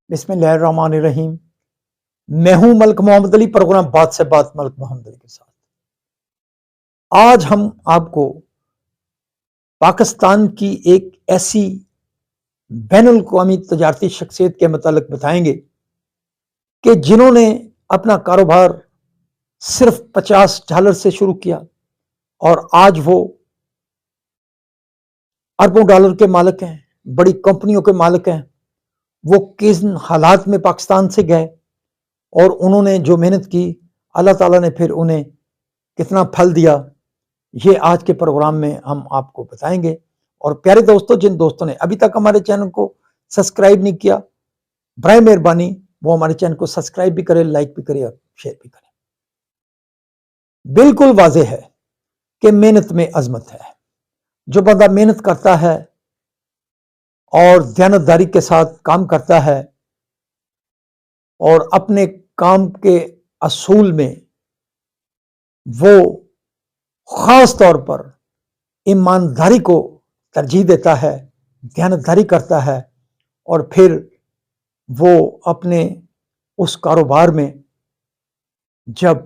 बिस्मिल्लाहिर्रहमानिर्रहीम। मैं हूं मलिक मोहम्मद अली, प्रोग्राम बात से बात मलिक मोहम्मद अली के साथ। आज हम आपको पाकिस्तान की एक ऐसी बैनुल अक़वामी तजारती शख्सियत के मुतालिक बताएंगे कि जिन्होंने अपना कारोबार सिर्फ $50 से शुरू किया और आज वो अरबों डॉलर के मालिक हैं, बड़ी कंपनियों के मालिक हैं। वो किन हालात में पाकिस्तान से गए और उन्होंने जो मेहनत की, अल्लाह ताला ने फिर उन्हें कितना फल दिया, ये आज के प्रोग्राम में हम आपको बताएंगे। और प्यारे दोस्तों, जिन दोस्तों ने अभी तक हमारे चैनल को सब्सक्राइब नहीं किया, बराए मेहरबानी वो हमारे चैनल को सब्सक्राइब भी करें, लाइक भी करें और शेयर भी करें। बिल्कुल वाज़ेह है कि मेहनत में अजमत है। जो बंदा मेहनत करता है और दयानतदारी के साथ काम करता है और अपने काम के असूल में वो खास तौर पर ईमानदारी को तरजीह देता है, दयानतदारी करता है और फिर वो अपने उस कारोबार में जब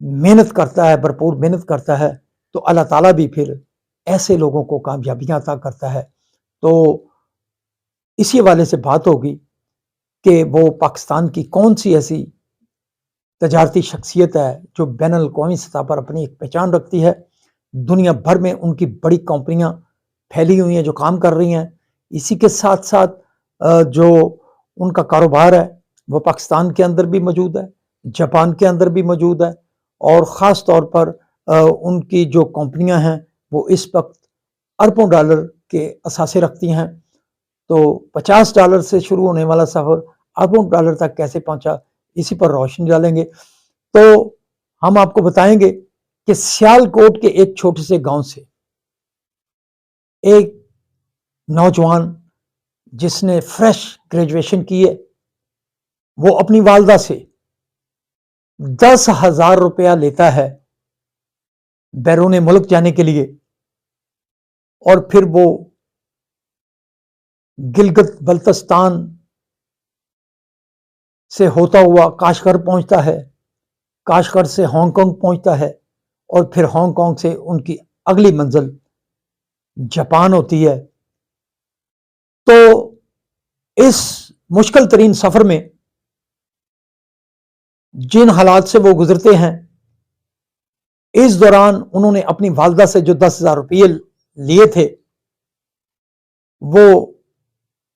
मेहनत करता है, भरपूर मेहनत करता है, तो अल्लाह ताला भी फिर ऐसे लोगों को कामयाबियां अता करता है। तो इसी हवाले से बात होगी कि वो पाकिस्तान की कौन सी ऐसी तजारती शख्सियत है जो बैनुल अक़वामी सतह पर अपनी एक पहचान रखती है। दुनिया भर में उनकी बड़ी कंपनियां फैली हुई हैं जो काम कर रही हैं। इसी के साथ साथ जो उनका कारोबार है वो पाकिस्तान के अंदर भी मौजूद है, जापान के अंदर भी मौजूद है और ख़ास तौर पर उनकी जो कंपनियां हैं वो इस वक्त अरबों डॉलर के असासे रखती हैं। तो $50 से शुरू होने वाला सफ़र अरबों डॉलर तक कैसे पहुंचा, इसी पर रोशनी डालेंगे। तो हम आपको बताएंगे कि सियालकोट के एक छोटे से गांव से एक नौजवान जिसने फ्रेश ग्रेजुएशन की है, वो अपनी वालदा से $10,000 लेता है बैरून मुल्क जाने के लिए और फिर वो गिलगित बल्तिस्तान से होता हुआ काशगर पहुंचता है, काशगर से हांगकांग पहुंचता है और फिर हांगकांग से उनकी अगली मंजिल जापान होती है। तो इस मुश्किल तरीन सफर में जिन हालात से वो गुजरते हैं, इस दौरान उन्होंने अपनी वालदा से जो $10,000 लिए थे वो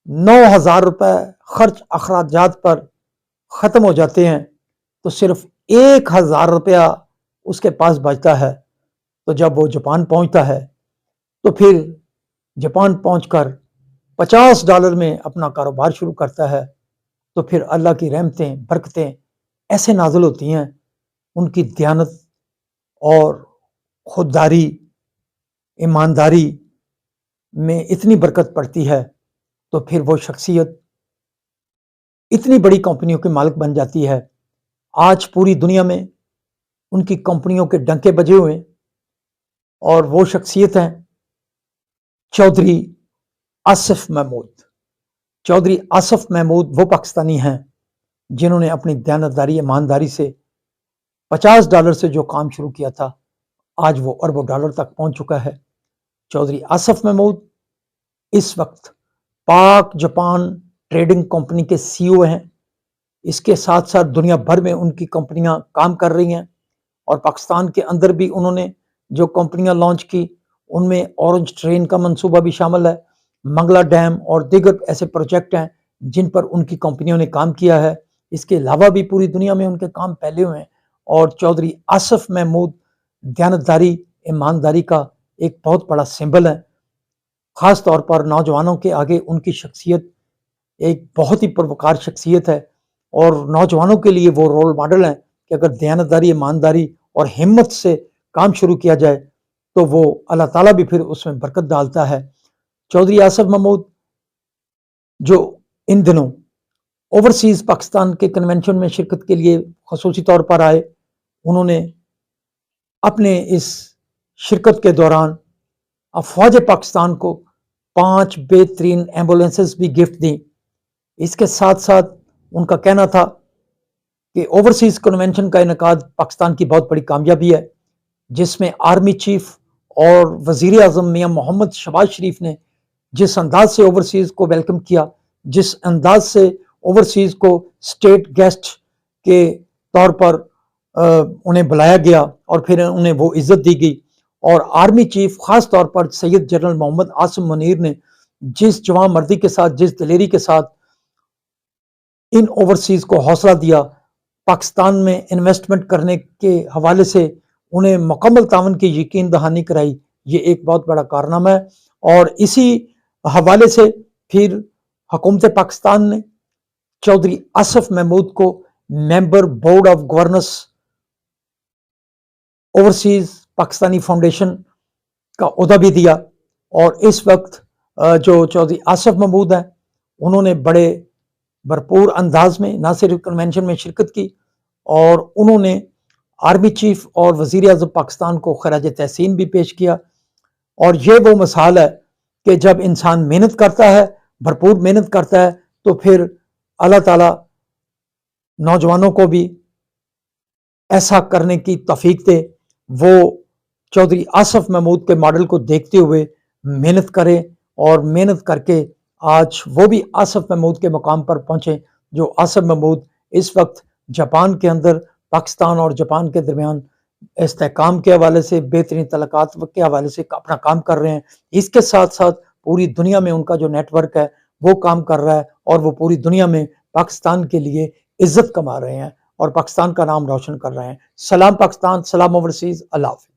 $9,000 खर्च अखराजात पर ख़त्म हो जाते हैं, तो सिर्फ $1,000 उसके पास बचता है। तो जब वो जापान पहुंचता है तो फिर जापान पहुंचकर $50 में अपना कारोबार शुरू करता है। तो फिर अल्लाह की रहमतें, बरकतें ऐसे नाज़िल होती हैं, उनकी दयानत और खुददारी, ईमानदारी में इतनी बरकत पड़ती है, तो फिर वो शख्सियत इतनी बड़ी कंपनियों के मालिक बन जाती है। आज पूरी दुनिया में उनकी कंपनियों के डंके बजे हुए और वो शख्सियत हैं चौधरी आसिफ महमूद। चौधरी आसिफ महमूद वो पाकिस्तानी हैं जिन्होंने अपनी दयानतदारी, ईमानदारी से $50 से जो काम शुरू किया था, आज वो अरबों डॉलर तक पहुंच चुका है। चौधरी आसिफ महमूद इस वक्त पाक जापान ट्रेडिंग कंपनी के CEO हैं। इसके साथ साथ दुनिया भर में उनकी कंपनियां काम कर रही हैं और पाकिस्तान के अंदर भी उन्होंने जो कंपनियां लॉन्च की उनमें ऑरेंज ट्रेन का मंसूबा भी शामिल है, मंगला डैम और दीगर ऐसे प्रोजेक्ट हैं जिन पर उनकी कंपनियों ने काम किया है। इसके अलावा भी पूरी दुनिया में उनके काम फैले हुए हैं और चौधरी आसिफ महमूद दयानतदारी, ईमानदारी का एक बहुत बड़ा सिंबल है। ख़ास तौर पर नौजवानों के आगे उनकी शख्सियत एक बहुत ही पुरवकार शख्सियत है और नौजवानों के लिए वो रोल मॉडल हैं कि अगर दयानतदारी, ईमानदारी और हिम्मत से काम शुरू किया जाए तो वो अल्लाह ताला भी फिर उसमें बरकत डालता है। चौधरी आसिफ महमूद जो इन दिनों ओवरसीज़ पाकिस्तान के कन्वेंशन में शिरकत के लिए खसूसी तौर पर आए, उन्होंने अपने इस शिरकत के दौरान अफवाज पाकिस्तान को 5 बेहतरीन एम्बुलेंसेस भी गिफ्ट दी اس کے ساتھ ساتھ ان کا کہنا تھا کہ اوورسیز کنونشن کا انعقاد پاکستان کی بہت بڑی کامیابی ہے، جس میں آرمی چیف اور وزیر اعظم میاں محمد شہباز شریف نے جس انداز سے اوورسیز کو ویلکم کیا، جس انداز سے اوورسیز کو اسٹیٹ گیسٹ کے طور پر انہیں بلایا گیا اور پھر انہیں وہ عزت دی گئی، اور آرمی چیف خاص طور پر سید جنرل محمد عاصم منیر نے جس جوان مردی کے ساتھ، جس دلیری کے ساتھ ان اوورسیز کو حوصلہ دیا، پاکستان میں انویسٹمنٹ کرنے کے حوالے سے انہیں مکمل تعاون کی یقین دہانی کرائی، یہ ایک بہت بڑا کارنامہ ہے۔ اور اسی حوالے سے پھر حکومت پاکستان نے چودھری آصف محمود کو member board of governance overseas Pakistani foundation کا عہدہ بھی دیا، اور اس وقت جو چودھری آصف محمود ہیں انہوں نے بڑے بھرپور انداز میں نہ صرف کنونشن میں شرکت کی، اور انہوں نے آرمی چیف اور وزیر اعظم پاکستان کو خراج تحسین بھی پیش کیا۔ اور یہ وہ مثال ہے کہ جب انسان محنت کرتا ہے، بھرپور محنت کرتا ہے، تو پھر اللہ تعالیٰ نوجوانوں کو بھی ایسا کرنے کی توفیق دے۔ وہ چودھری آصف محمود کے ماڈل کو دیکھتے ہوئے محنت کرے، اور محنت کر کے آج وہ بھی آصف محمود کے مقام پر پہنچے، جو آصف محمود اس وقت جاپان کے اندر پاکستان اور جاپان کے درمیان استحکام کے حوالے سے، بہترین تعلقات کے حوالے سے اپنا کام کر رہے ہیں۔ اس کے ساتھ ساتھ پوری دنیا میں ان کا جو نیٹ ورک ہے وہ کام کر رہا ہے، اور وہ پوری دنیا میں پاکستان کے لیے عزت کما رہے ہیں اور پاکستان کا نام روشن کر رہے ہیں۔ سلام پاکستان، سلام اوورسیز، اللہ حافظ۔